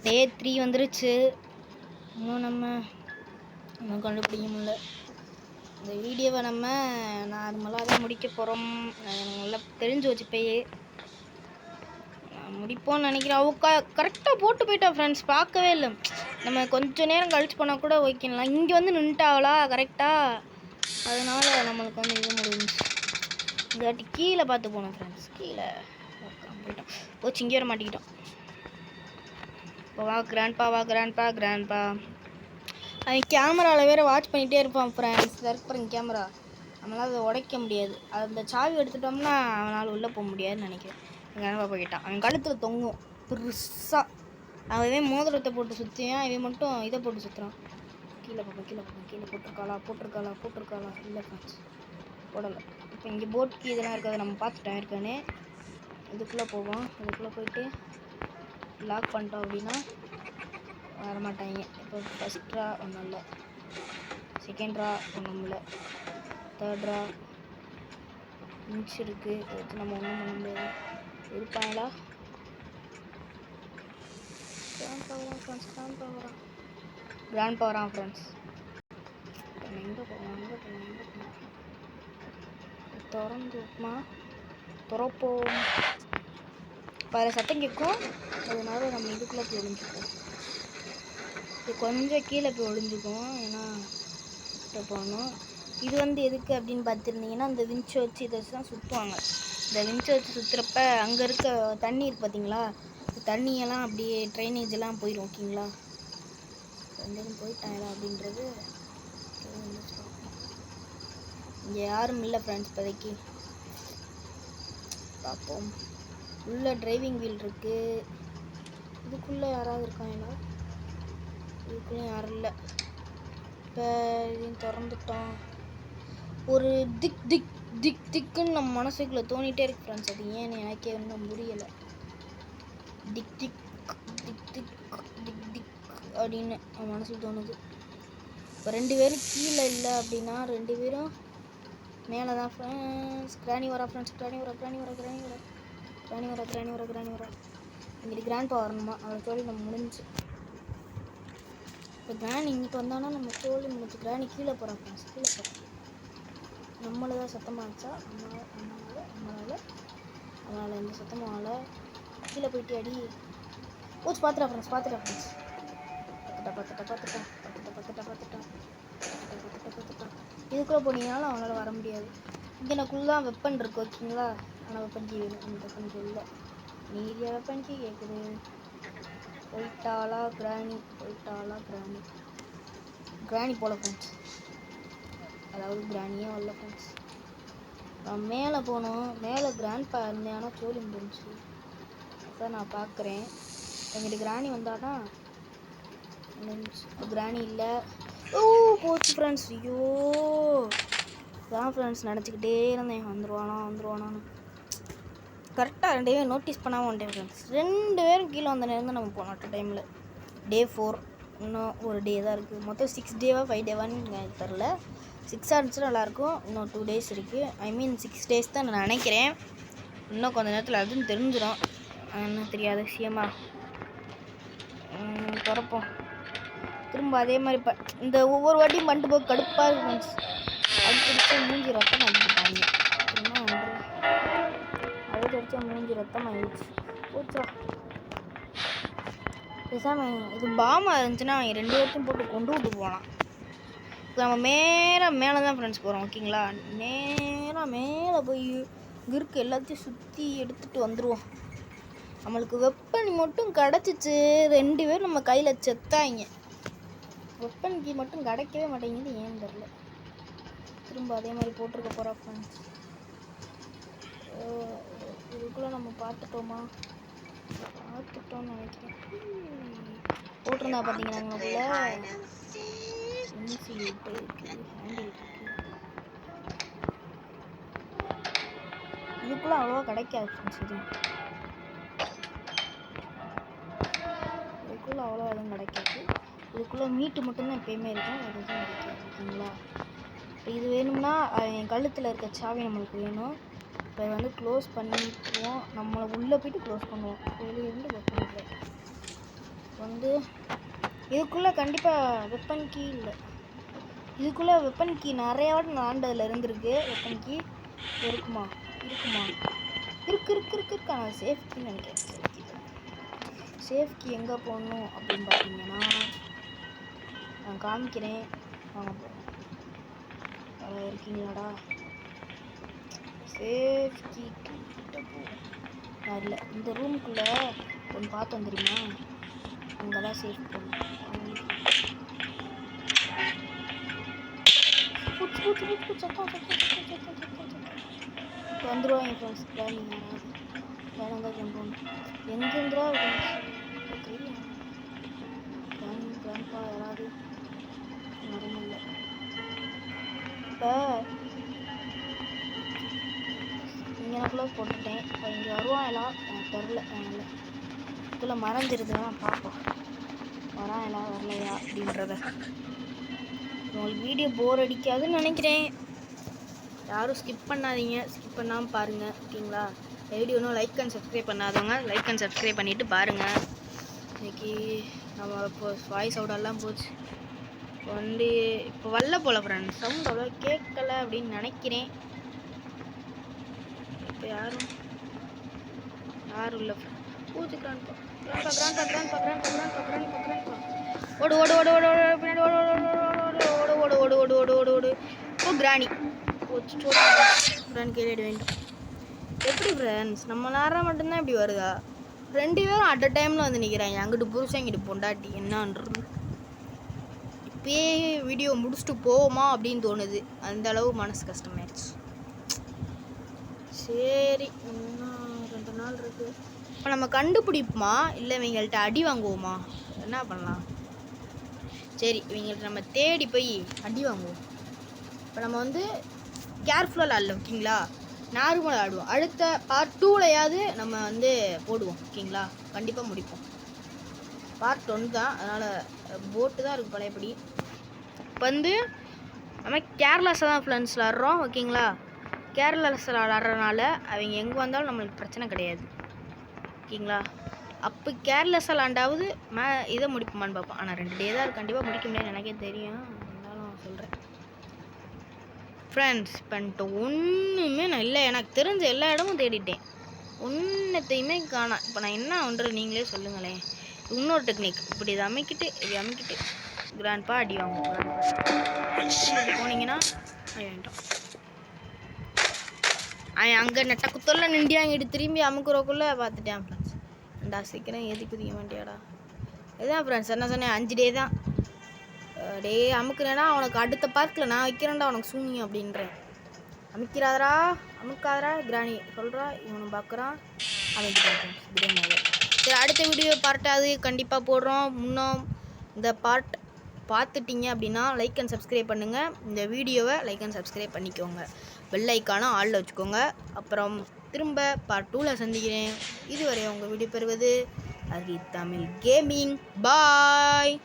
டே 3 வந்துருச்சு. இன்னும் இன்னும் கண்டுபிடிக்க முடியல. இந்த வீடியோவை நம்ம நார்மலாக தான் முடிக்க போகிறோம். நல்லா தெரிஞ்சு வச்சுப்பேயே முடிப்போம்னு நினைக்கிறேன். அவ கரெக்டாக போட்டு போயிட்டா ஃப்ரெண்ட்ஸ், பார்க்கவே இல்லை. நம்ம கொஞ்சம் நேரம் கழிச்சு போனால் கூட ஓகேங்களா. இங்கே வந்து நின்ட்டாவளா கரெக்டாக, அதனால நம்மளுக்கு வந்து இது முடிஞ்சிச்சு. இந்த வாட்டி கீழே பார்த்து போனோம் ஃப்ரெண்ட்ஸ். கீழே போயிட்டோம். போச்சு, இங்கே வர மாட்டிக்கிட்டோம். வா கிராண்ட்பா. அவன் கேமராவில் வேறு வாட்ச் பண்ணிகிட்டே இருப்பான் ஃப்ரெண்ட்ஸ். பாருங்க கேமரா, நம்மளால் அதை உடைக்க முடியாது. அந்த சாவி எடுத்துட்டோம்னா அவனால் உள்ளே போக முடியாதுன்னு நினைக்கிறேன். என் கிராண்ட்பா போய்கிட்டான். அவன் கழுத்தில் தொங்கும் பெருசாக. அவன் மோதிரத்தை போட்டு சுற்றியான், இவன் மட்டும் இதை போட்டு சுற்றுறான். கீழே போட்டிருக்காளா இல்லை ஃப்ரெண்ட்ஸ், போடலை. இப்போ இங்கே போட் கீ இதெல்லாம் இருக்காது, நம்ம பார்த்துட்டோம் இருக்கானே. இதுக்குள்ளே போவோம். இதுக்குள்ளே போயிட்டு லாக் பண்ணிட்டோம் அப்படின்னா வரமாட்டாங்க. இப்போ ஃபஸ்ட் ட்ரா ஒன்றும் இல்லை, செகண்ட் ட்ரா ஒன்றும் இல்லை, தேர்ட் ட்ரா இன்ச் இருக்குது. வச்சு நம்ம ஒன்றும் பண்ண முடியாது. இருப்பாங்களா? கிராண்ட் பவரான் ஃப்ரெண்ட்ஸ். எங்கே போவோம்? திறப்போம். இப்போ அதில் சத்தம் கேட்கும், அதனால நம்ம இதுக்குள்ளே போய் ஒழிஞ்சுக்குவோம். இது கொஞ்சம் கீழே போய் ஒழிஞ்சுக்குவோம், ஏன்னா போகணும். இது வந்து எதுக்கு அப்படின்னு பார்த்துருந்தீங்கன்னா, இந்த விஞ்சை வச்சு இதை வச்சு தான் சுற்றுவாங்க. இந்த விஞ்சை வச்சு சுற்றுறப்ப அங்கே இருக்க தண்ணி இருக்குது பார்த்தீங்களா, தண்ணியெல்லாம் அப்படியே ட்ரைனேஜ் எல்லாம் போயிடும். ஓகேங்களா, ரெண்டும் போயிட்டாங்களா அப்படின்றது. இங்கே யாரும் இல்லை ஃப்ரெண்ட்ஸ் இப்போதைக்கு. பார்ப்போம். உள்ள டிரைவிங் வீல் இருக்குது. இதுக்குள்ளே யாராவது இருக்காங்களா? இதுக்குள்ளேயும் யாரும் இல்லை. இப்போ இதையும் திறந்துட்டோம். ஒரு திக்குன்னு நம்ம மனசுக்குள்ளே தோணிகிட்டே இருக்கு ஃப்ரெண்ட்ஸ். அது ஏன்னு எனக்கே இன்னும் புரியலை. திக் அப்படின்னு என் மனசுக்கு தோணுது. இப்போ 2 பேரும் கீழே இல்லை அப்படின்னா 2 பேரும் மேலே தான் ஃப்ரெண்ட்ஸ். கிராணி வரா ஃப்ரெண்ட்ஸ், கிராணி வரா. இங்கிட்டு கிராண்ட்பா வரணுமா, அவளை சொல்லி நம்ம முடிஞ்சு. இப்போ கிராணி இங்கிட்டு வந்தானா நம்ம சொல்லி முடிஞ்சு. கிராணி கீழே போகிறான் ஃப்ரெண்ட்ஸ், கீழே போகிறான். நம்மளதான் சத்தமாச்சா? நம்மளால் எந்த சத்தமும் ஆகலை. கீழே போயிட்டு அடி போச்சு. பார்த்துட்டா ஃப்ரெண்ட்ஸ். பார்த்துட்டா. இதுக்குள்ளே போனீங்கனாலும் அவனால் வர முடியாது. இங்கே எனக்குள்ளே வெப்பன் இருக்குது ஓகேங்களா. ஆனால் வெப்பன் கீ வேணும். அந்த வெப்பன் கீ இல்லை, நீதியாக வெப்பன் கீ கேட்குது. போயிட்டாளா கிராணி போல ஃப்ரெண்ட்ஸ். அதாவது கிராணியே வரல ஃப்ரெண்ட்ஸ். நான் மேலே போனோம். மேலே கிராண்ட்பா இருந்தேன்னா சோழி முடிஞ்சு. அதான் நான் பார்க்குறேன். எங்கிட்ட கிராணி வந்தானா கிராணி இல்லை. போச்சு ஃப்ரெண்ட்ஸ். ஐயோ, தான் ஃப்ரெண்ட்ஸ் நினச்சிக்கிட்டே இருந்தேன் வந்துருவானான்னு. கரெக்டாக 2 பேரும் நோட்டீஸ் பண்ணாமல் வந்துட்டேன் ஃப்ரெண்ட்ஸ். 2 பேரும் கீழே வந்த நேரம் தான் நம்ம போனோம். அட் டைமில் டே 4. இன்னும் ஒரு டே தான் இருக்குது. மொத்தம் 6 டேவா 5 டேவான்னு எனக்கு தெரில. 6 இருந்துச்சுன்னா நல்லாயிருக்கும். இன்னும் 2 டேஸ் இருக்குது. 6 டேஸ் தான் நான் நினைக்கிறேன். இன்னும் கொஞ்சம் நேரத்தில் அதுன்னு தெரிஞ்சிடும். இன்னும் தெரியாத விஷயமா. திறப்போம். திரும்ப அதே மாதிரி இந்த ஒவ்வொரு வாட்டியும் பண்ணிட்டு போய் கடுப்பாக இருக்கு ஃப்ரெண்ட்ஸ். அடிச்சா மூஞ்சி ரத்தம் ஆகிட்டாங்க. அடிச்சா மூஞ்சி ரத்தம் ஆகிடுச்சு. போச்சா பேசாமல் இது பாமாக இருந்துச்சுன்னா அவங்க 2 பேர்த்தையும் போட்டு கொண்டு விட்டு போகலாம். இப்போ நம்ம மேலே தான் ஃப்ரெண்ட்ஸ் போகிறோம் ஓகேங்களா. நேராக மேலே போய் கிறுக்கு எல்லாத்தையும் சுற்றி எடுத்துகிட்டு வந்துடுவோம். நம்மளுக்கு வெப்பன் மட்டும் கிடச்சிச்சு. 2 பேரும் நம்ம கையில் செத்தாங்க. வெப்பன் கீ மட்டும் கிடைக்கவே மாட்டேங்குது, ஏன்னு தெரில. திரும்ப அதே மாதிரி போட்டிருக்க போகிறா ஃப்ரெண்ட்ஸ். இதுக்குள்ளே நம்ம பார்த்துட்டோம்னு நினைக்கிறேன். போட்டிருந்தா பார்த்தீங்கன்னா உங்களுக்குள்ள ஹேண்டில் இருக்குது. இதுக்குள்ளே அவ்வளோவா கிடைக்காது ஃப்ரெண்ட்ஸ். இதுக்குள்ளே அவ்வளோ எதுவும் கிடைக்காது. இதுக்குள்ளே மீட்டு மட்டும்தான் எப்பயுமே இருக்கும், எதுவும் கிடைக்காது ஓகேங்களா. இப்போ இது வேணும்னா என் கழுத்தில் இருக்க சாவி நம்மளுக்கு வேணும். இப்போ வந்து க்ளோஸ் பண்ணிக்குவோம். நம்மளை உள்ளே போய்ட்டு க்ளோஸ் பண்ணுவோம். வெளியே இருந்து க்ளோஸ் பண்ணிக்குவோம். வந்து இதுக்குள்ளே கண்டிப்பாக வெப்பன் கீ இல்லை, இதுக்குள்ளே வெப்பன் கீ நிறையா வாட்டி நான் ஆண்டதில் இருந்திருக்கு. வெப்பன் கீ இருக்குமா இருக்கு ஆனால் சேஃப் கீன்னு நினைக்கிறேன். சேஃப் கீ எங்கே போடணும் அப்படின்னு பார்த்தீங்கன்னா நான் காமிக்கிறேன், வாங்க போகிறோம். வேறு இருக்கீங்களாடா? சேஃப் கீ கிட்ட போகிறேன். நான் இல்லை, இந்த ரூமுக்குள்ளே ஒன்று பார்த்தோம் தெரியுமா, அங்கே தான் சேஃப் போகணும். வந்துடுவாங்க ஃப்ரெண்ட்ஸ். பிளானிங் யாராவது வேணாங்க ஜம்போன் எங்கேருந்துரா தெரியல. பிளானிங் பிளான்பா யாராவது நடமில்லை. இப்போ இங்கே எனக்குள்ளே போட்டுட்டேன். இப்போ இங்கே வருவான் எல்லாம் எனக்கு தெரில. இல்லை இதுக்குள்ளே மறந்துடுதுதான் பார்ப்போம் வரான் எல்லாம் வரலையா அப்படின்றத. உங்களுக்கு வீடியோ போர் அடிக்காதுன்னு நினைக்கிறேன். யாரும் ஸ்கிப் பண்ணாதீங்க, ஸ்கிப் பண்ணாமல் பாருங்கள் ஓகேங்களா. வீடியோ இன்னும் லைக் அண்ட் சப்ஸ்கிரைப் பண்ணாதவங்க லைக் அண்ட் சப்ஸ்கிரைப் பண்ணிவிட்டு பாருங்கள். இன்றைக்கி நம்ம இப்போ வாய்ஸ் அவுடெல்லாம் போச்சு. இப்போ வந்து இப்போ வரல போல் ஃப்ரெண்ட்ஸ், சவுண்ட் அவ்வளோ கேட்கலை அப்படின்னு நினைக்கிறேன். இப்போ யாரும் இல்லை பூச்சி கிராண்ட்பா ஓடு ஓடு ஓடு ஓடு ஓடு பின்னாடி ஓடு ஓடு ஓடு ஓடு ஓடு ஓடு ஓடு ஓடு. ஓ கிராணி கிராணி கேள்வி வேண்டும். எப்படி ஃப்ரெண்ட்ஸ் நம்ம நேரம் மட்டும்தான் இப்படி வருதா? 2 பேரும் அட் அ டைமில் வந்து நிற்கிறாங்க, அங்கிட்டு புருஷன் இங்கிட்டு பொண்டாட்டி. என்னன்றது இப்பயே வீடியோ முடிச்சுட்டு போவோமா அப்படின்னு தோணுது, அந்த அளவு மனசு கஷ்டமாயிடுச்சு. சரி இன்னும் 2 நாள் இருக்குது. இப்போ நம்ம கண்டுபிடிப்போமா இல்லை இவங்கள்ட்ட அடி வாங்குவோமா, என்ன பண்ணலாம்? சரி இவங்கள்ட்ட நம்ம தேடி போய் அடி வாங்குவோம். இப்போ நம்ம வந்து கேர்ஃபுல்லாக ஆடல ஓகேங்களா, நார்மலாக ஆடுவோம். அடுத்த பார்ட் 2லையாவது நம்ம வந்து போடுவோம் ஓகேங்களா, கண்டிப்பாக முடிப்போம். பார்ட் 1 தான், அதனால் போட்டு தான் இருக்குது பழையபடி. இப்போ வந்து நம்ம கேர்லெஸ்ஸாக தான் ஃப்ரெண்ட்ஸில் ஆடுறோம் ஓகேங்களா. கேர்லெஸ்ஸில் ஆடுறதுனால அவங்க எங்கே வந்தாலும் நம்மளுக்கு பிரச்சனை கிடையாது ஓகேங்களா. அப்போ கேர்லெஸ்ஸாக விளாண்டாவது இதை முடிப்போமான்னு பார்ப்போம். ஆனால் 2 டே தான் கண்டிப்பாக முடிக்க முடியாது எனக்கே தெரியும், இருந்தாலும் சொல்கிறேன் ஃப்ரெண்ட்ஸ். பண்ணிட்டு ஒன்றுமே நான் இல்லை, எனக்கு தெரிஞ்ச எல்லா இடமும் தேடிட்டேன், ஒன்றத்தையுமே காணோம். இப்போ நான் என்ன பண்ணுறது நீங்களே சொல்லுங்களேன். இன்னொரு டெக்னிக், இப்படி இதை அமைக்கிட்டு கிராண்ட்பா அடி வாங்குவோம். போனீங்கன்னா வேண்டாம் அங்கே நெட்ட குத்தரில் நிண்டியாங்கிட்டு திரும்பி அமுக்குறக்குள்ளே பார்த்துட்டேன் ஃப்ரெண்ட்ஸ். ரெண்டா சீக்கிரம் ஏற்றி குதிக்க வேண்டியாடா. இதுதான் ஃப்ரெண்ட்ஸ் என்ன சொன்னேன், 5 டே தான். டே அமுக்குறேன்னா அவனுக்கு அடுத்த பார்க்கில் நான் வைக்கிறேன்டா அவனுக்கு சூனியம் அப்படின்றேன். அமுக்காதரா கிராணி சொல்கிறா, இவனை பார்க்குறான் அமைக்கிட்டான். சரி அடுத்த வீடியோ பார்ட்டாவது கண்டிப்பாக போடுறோம். இன்னும் இந்த பார்ட் பார்த்துட்டிங்க அப்படின்னா லைக் அண்ட் சப்ஸ்கிரைப் பண்ணுங்கள். இந்த வீடியோவை லைக் அண்ட் சப்ஸ்கிரைப் பண்ணிக்கோங்க, பெல் ஐக்கான ஆளில் வச்சுக்கோங்க. அப்புறம் திரும்ப பார்ட் 2ல் சந்திக்கிறேன். இதுவரை உங்கள் வீடியோ பெறுவது அரித் தமிழ் கேமிங். பாய்.